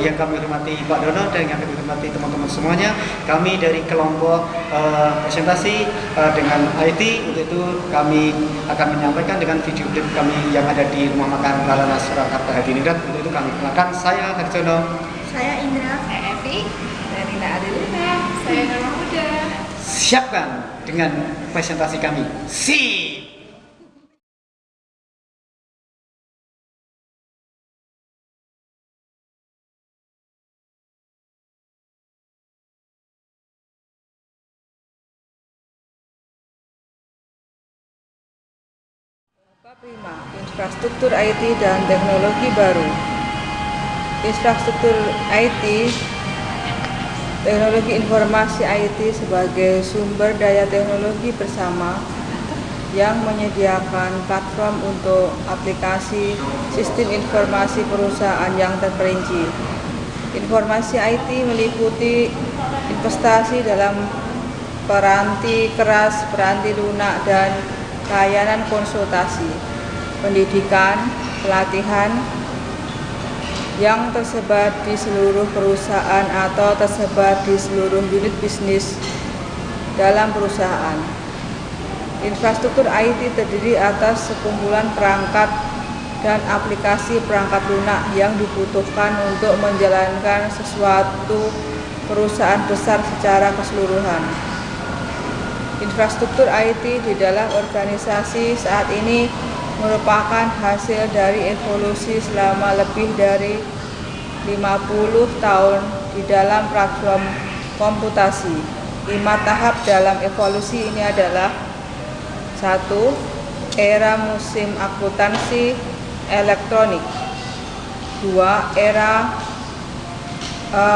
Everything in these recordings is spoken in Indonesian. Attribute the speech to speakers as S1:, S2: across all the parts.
S1: yang kami hormati Pak Dono dan yang kami hormati teman-teman semuanya, kami dari kelompok presentasi dengan IT, untuk itu kami akan menyampaikan dengan video klip kami yang ada di Rumah Makan Lalanas Surakarta Hadiningrat. Untuk itu kami perkenalkan, saya Harjono,
S2: saya Indra,
S3: saya Evi, dan Rina Adelina, saya Nurul Huda.
S1: Siapkan dengan presentasi kami. Si.
S4: Prima, infrastruktur IT dan teknologi baru. Infrastruktur IT, teknologi informasi IT sebagai sumber daya teknologi bersama yang menyediakan platform untuk aplikasi sistem informasi perusahaan yang terperinci. Informasi IT meliputi investasi dalam peranti keras, peranti lunak, dan layanan konsultasi, pendidikan, pelatihan yang tersebar di seluruh perusahaan atau tersebar di seluruh unit bisnis dalam perusahaan. Infrastruktur IT terdiri atas sekumpulan perangkat dan aplikasi perangkat lunak yang dibutuhkan untuk menjalankan sesuatu perusahaan besar secara keseluruhan. Infrastruktur IT di dalam organisasi saat ini merupakan hasil dari evolusi selama lebih dari 50 tahun di dalam platform komputasi. 5 tahap dalam evolusi ini adalah: 1. Era musim akuntansi elektronik. 2. Era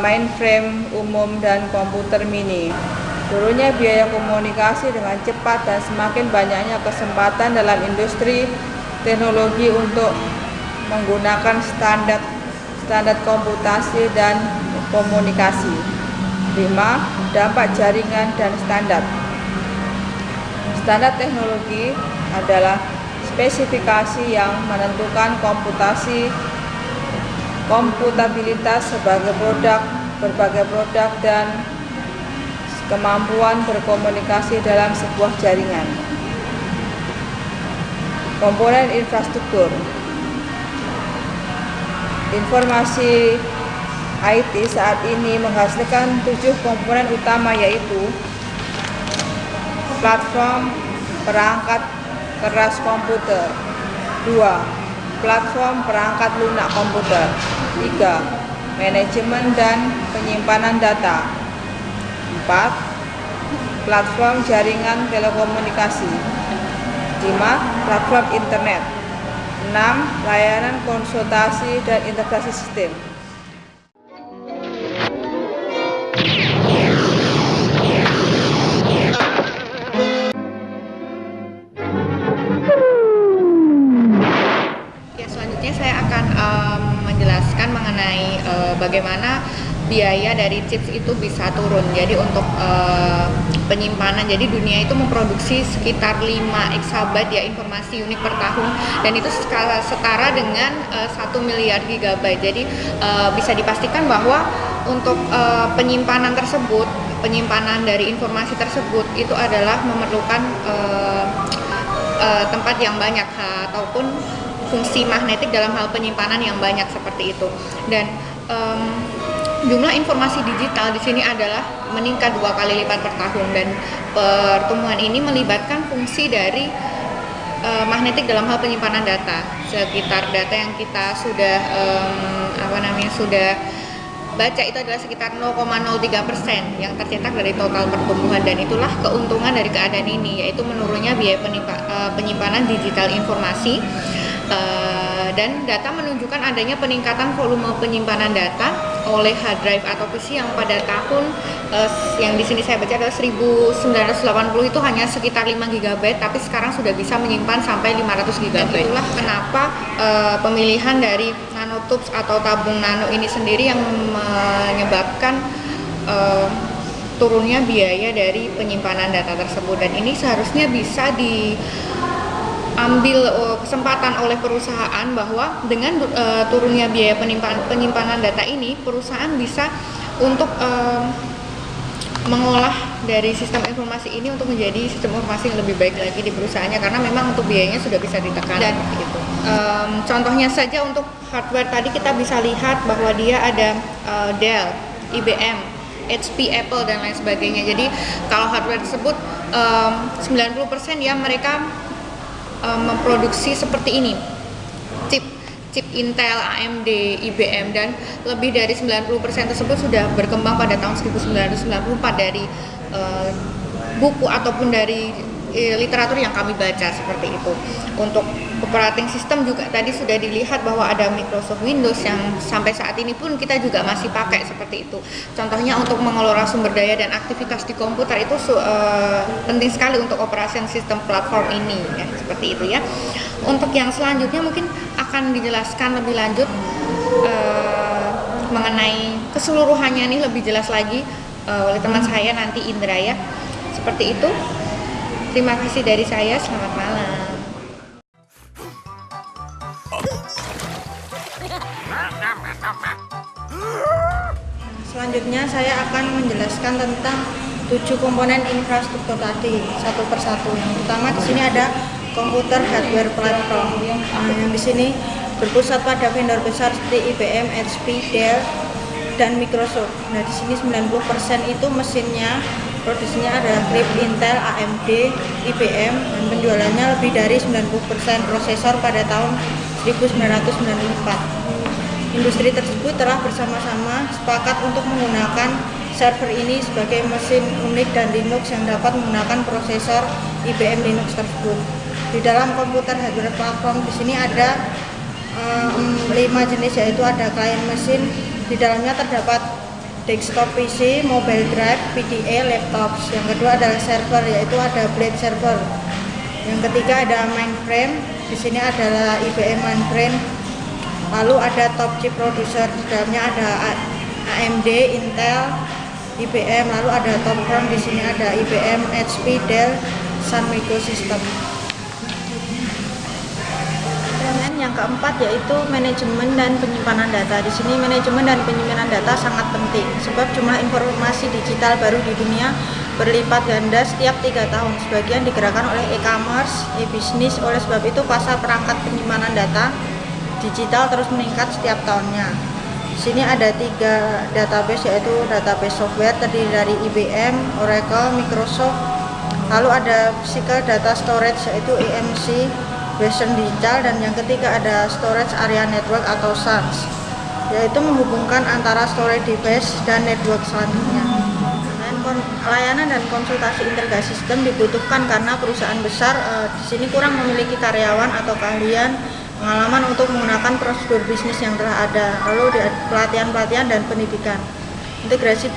S4: mainframe umum dan komputer mini. Turunnya biaya komunikasi dengan cepat dan semakin banyaknya kesempatan dalam industri teknologi untuk menggunakan standar komputasi dan komunikasi. 5. Dampak jaringan dan standar. Standar teknologi adalah spesifikasi yang menentukan komputabilitas sebagai berbagai produk dan kemampuan berkomunikasi dalam sebuah jaringan. Komponen infrastruktur. Informasi IT saat ini menghasilkan 7 komponen utama, yaitu platform perangkat keras komputer. 2. Platform perangkat lunak komputer. 3. Manajemen dan penyimpanan data. 4. Platform jaringan telekomunikasi. 5. Platform internet. 6. Layanan konsultasi dan integrasi sistem.
S3: Ya, selanjutnya saya akan menjelaskan mengenai bagaimana biaya dari chips itu bisa turun. Jadi untuk penyimpanan, jadi dunia itu memproduksi sekitar 5 exabyte ya informasi unik per tahun, dan itu setara dengan 1 miliar gigabyte. Jadi bisa dipastikan bahwa untuk penyimpanan tersebut, penyimpanan dari informasi tersebut itu adalah memerlukan tempat yang banyak ataupun fungsi magnetik dalam hal penyimpanan yang banyak seperti itu. Dan jumlah informasi digital di sini adalah meningkat 2 kali lipat per tahun, dan pertumbuhan ini melibatkan fungsi dari magnetik dalam hal penyimpanan data. Sekitar data yang kita sudah sudah baca itu adalah sekitar 0,03% yang tercetak dari total pertumbuhan, dan itulah keuntungan dari keadaan ini, yaitu menurunnya biaya penyimpanan digital informasi. Dan data menunjukkan adanya peningkatan volume penyimpanan data oleh hard drive atau PC yang pada tahun yang di sini saya baca adalah 1980 itu hanya sekitar 5 GB, tapi sekarang sudah bisa menyimpan sampai 500 GB. Itulah kenapa pemilihan dari nanotubes atau tabung nano ini sendiri yang menyebabkan turunnya biaya dari penyimpanan data tersebut, dan ini seharusnya bisa diambil kesempatan oleh perusahaan bahwa dengan turunnya biaya penyimpanan data ini, perusahaan bisa untuk mengolah dari sistem informasi ini untuk menjadi sistem informasi yang lebih baik lagi di perusahaannya, karena memang untuk biayanya sudah bisa ditekan. Dan gitu. Contohnya saja untuk hardware tadi kita bisa lihat bahwa dia ada Dell, IBM, HP, Apple dan lain sebagainya. Jadi kalau hardware tersebut 90% ya mereka memproduksi seperti ini, chip Intel, AMD, IBM, dan lebih dari 90% tersebut sudah berkembang pada tahun 1994 dari buku ataupun dari literatur yang kami baca seperti itu. Untuk operating system juga tadi sudah dilihat bahwa ada Microsoft Windows yang sampai saat ini pun kita juga masih pakai seperti itu. Contohnya untuk mengelola sumber daya dan aktivitas di komputer itu penting sekali untuk operation sistem platform ini ya, seperti itu ya. Untuk yang selanjutnya mungkin akan dijelaskan lebih lanjut mengenai keseluruhannya ini lebih jelas lagi oleh teman saya nanti Indra ya. Seperti itu. Terima kasih dari saya, selamat malam.
S4: Selanjutnya saya akan menjelaskan tentang 7 komponen infrastruktur tadi satu persatu. Yang pertama di sini ada komputer hardware platform. Yang di sini berpusat pada vendor besar seperti IBM, HP, Dell, dan Microsoft. Nah, di sini 90% itu mesinnya, produksinya ada chip Intel, AMD, IBM, dan penjualannya lebih dari 90% prosesor pada tahun 1994. Industri tersebut telah bersama-sama sepakat untuk menggunakan server ini sebagai mesin unik dan Linux yang dapat menggunakan prosesor IBM Linux tersebut. Di dalam komputer hardware platform di sini ada 5 jenis, yaitu ada client mesin, di dalamnya terdapat desktop PC, mobile drive, PDA, laptops. Yang kedua adalah server, yaitu ada blade server. Yang ketiga ada mainframe, di sini adalah IBM mainframe. Lalu ada top chip producer, di dalamnya ada AMD, Intel, IBM. Lalu ada top front, di sini ada IBM, HP, Dell, Sun Microsystem. Elemen yang keempat yaitu manajemen dan penyimpanan data. Di sini manajemen dan penyimpanan data sangat penting sebab jumlah informasi digital baru di dunia berlipat ganda setiap 3 tahun. Sebagian digerakkan oleh e-commerce, e-business. Oleh sebab itu pasar perangkat penyimpanan data digital terus meningkat setiap tahunnya. Di sini ada 3 database, yaitu database software terdiri dari IBM, Oracle, Microsoft. Lalu ada physical data storage yaitu EMC, Western Digital, dan yang ketiga ada storage area network atau SANS, yaitu menghubungkan antara storage device dan network selanjutnya. Layanan dan konsultasi integrasi sistem dibutuhkan karena perusahaan besar di sini kurang memiliki karyawan atau keahlian pengalaman untuk menggunakan prosedur bisnis yang telah ada. Lalu pelatihan-pelatihan dan pendidikan. Integrasi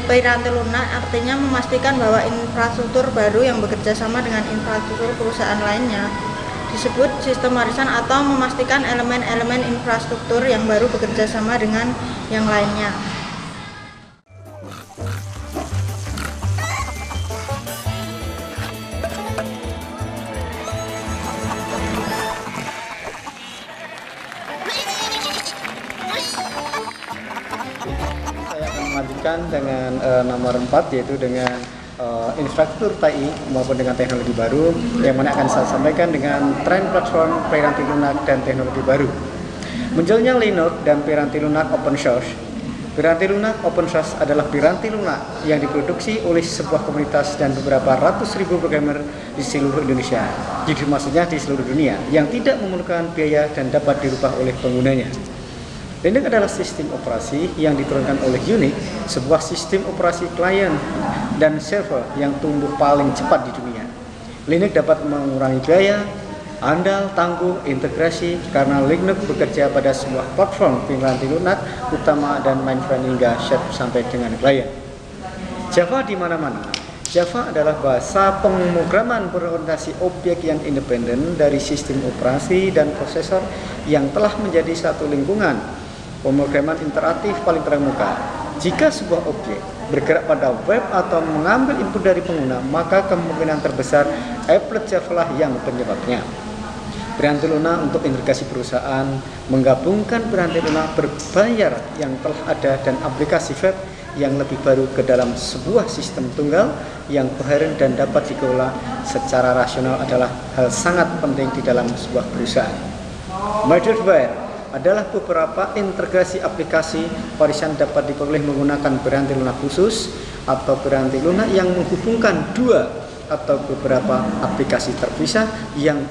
S4: piranti lunak artinya memastikan bahwa infrastruktur baru yang bekerja sama dengan infrastruktur perusahaan lainnya disebut sistem warisan, atau memastikan elemen-elemen infrastruktur yang baru bekerja sama dengan yang lainnya.
S1: Melanjutkan dengan nomor 4, yaitu dengan infrastruktur TI maupun dengan teknologi baru, yang mana akan saya sampaikan dengan tren platform piranti lunak dan teknologi baru. Munculnya Linux dan piranti lunak open source. Piranti lunak open source adalah piranti lunak yang diproduksi oleh sebuah komunitas dan beberapa ratus ribu programmer di seluruh Indonesia. Jadi maksudnya di seluruh dunia, yang tidak memerlukan biaya dan dapat dirubah oleh penggunanya. Linux adalah sistem operasi yang diturunkan oleh Unix, sebuah sistem operasi klien dan server yang tumbuh paling cepat di dunia. Linux dapat mengurangi biaya, andal, tangguh, integrasi, karena Linux bekerja pada sebuah platform piranti lunak utama dan mainframe hingga share sampai dengan klien. Java di mana-mana. Java adalah bahasa pemrograman berorientasi objek yang independen dari sistem operasi dan prosesor yang telah menjadi satu lingkungan pemrograman interaktif paling terkemuka. Jika sebuah objek bergerak pada web atau mengambil input dari pengguna, maka kemungkinan terbesar applet Java lah yang penyebabnya. Piranti lunak untuk integrasi perusahaan, menggabungkan piranti lunak berbayar yang telah ada dan aplikasi web yang lebih baru ke dalam sebuah sistem tunggal yang koheren dan dapat dikelola secara rasional adalah hal sangat penting di dalam sebuah perusahaan. Middleware adalah beberapa integrasi aplikasi warisan dapat diperoleh menggunakan piranti lunak khusus atau piranti lunak yang menghubungkan dua atau beberapa aplikasi terpisah yang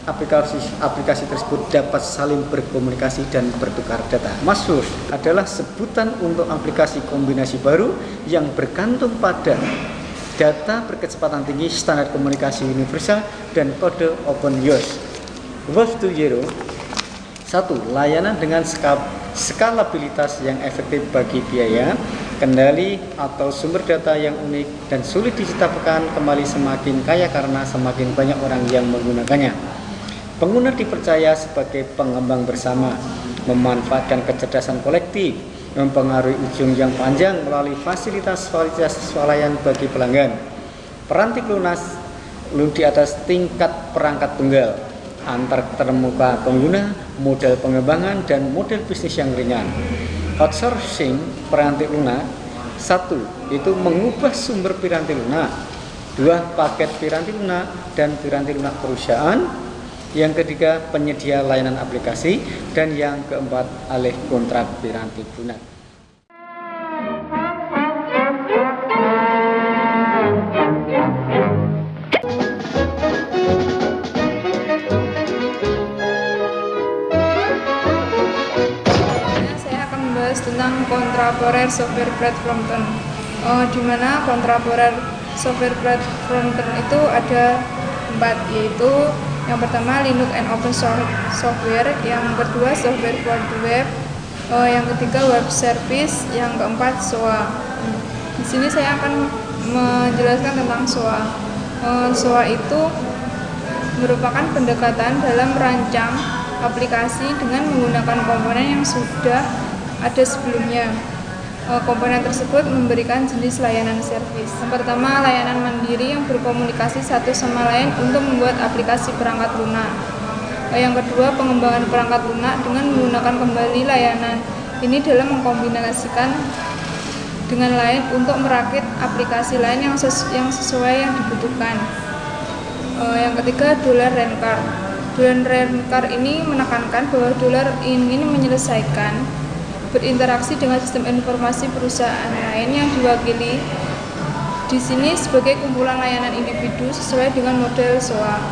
S1: aplikasi tersebut dapat saling berkomunikasi dan bertukar data. Maksud adalah sebutan untuk aplikasi kombinasi baru yang bergantung pada data berkecepatan tinggi, standar komunikasi universal, dan kode open use. Wolf to Zero. 1. Layanan dengan skalabilitas yang efektif bagi biaya, kendali, atau sumber data yang unik dan sulit diciptakan kembali semakin kaya karena semakin banyak orang yang menggunakannya. Pengguna dipercaya sebagai pengembang bersama, memanfaatkan kecerdasan kolektif, mempengaruhi ujung yang panjang melalui fasilitas swalayan bagi pelanggan. Piranti lunak di atas tingkat perangkat tunggal, antar termuka pengguna, model pengembangan, dan model bisnis yang ringan. Outsourcing piranti lunak. 1. Itu mengubah sumber piranti lunak. 2. Paket piranti lunak dan piranti lunak perusahaan. Yang ketiga, penyedia layanan aplikasi. Dan yang keempat, alih kontrak piranti lunak.
S2: Saya akan membahas tentang contemporary software platform, di mana contemporary software platform itu ada 4, yaitu yang pertama Linux and Open Software, yang kedua software for the web, yang ketiga web service, yang keempat SOA. Di sini saya akan menjelaskan tentang SOA. SOA itu merupakan pendekatan dalam merancang aplikasi dengan menggunakan komponen yang sudah ada sebelumnya. Komponen tersebut memberikan jenis layanan servis. Yang pertama, layanan mandiri yang berkomunikasi satu sama lain untuk membuat aplikasi perangkat lunak. Yang kedua, pengembangan perangkat lunak dengan menggunakan kembali layanan ini dalam mengkombinasikan dengan lain untuk merakit aplikasi lain yang sesuai yang dibutuhkan. Yang ketiga, dollar rent card. Dollar rent card ini menekankan bahwa dolar ingin menyelesaikan berinteraksi dengan sistem informasi perusahaan lain yang diwakili di sini sebagai kumpulan layanan individu sesuai dengan model SOA.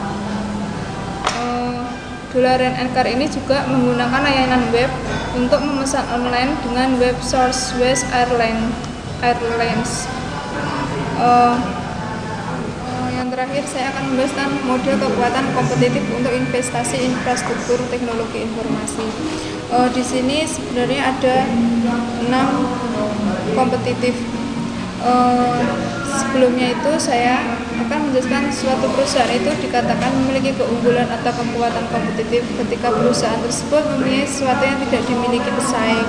S2: Dollar rent card ini juga menggunakan layanan web untuk memesan online dengan web source West Airlines. Yang terakhir, saya akan membahas tentang model kekuatan kompetitif untuk investasi infrastruktur teknologi informasi. Di sini sebenarnya ada 6 kompetitif. Sebelumnya itu saya akan menjelaskan suatu perusahaan itu dikatakan memiliki keunggulan atau kekuatan kompetitif ketika perusahaan tersebut mempunyai sesuatu yang tidak dimiliki pesaing,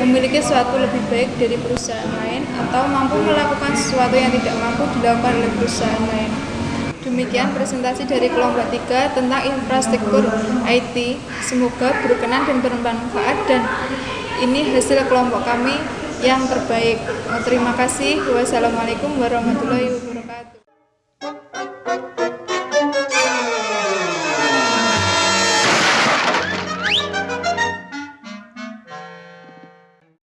S2: memiliki sesuatu lebih baik dari perusahaan lain, atau mampu melakukan sesuatu yang tidak mampu dilakukan oleh perusahaan lain. Demikian presentasi dari kelompok 3 tentang infrastruktur IT. Semoga berkenan dan bermanfaat, dan ini hasil kelompok kami yang terbaik. Terima kasih. Wassalamualaikum warahmatullahi wabarakatuh.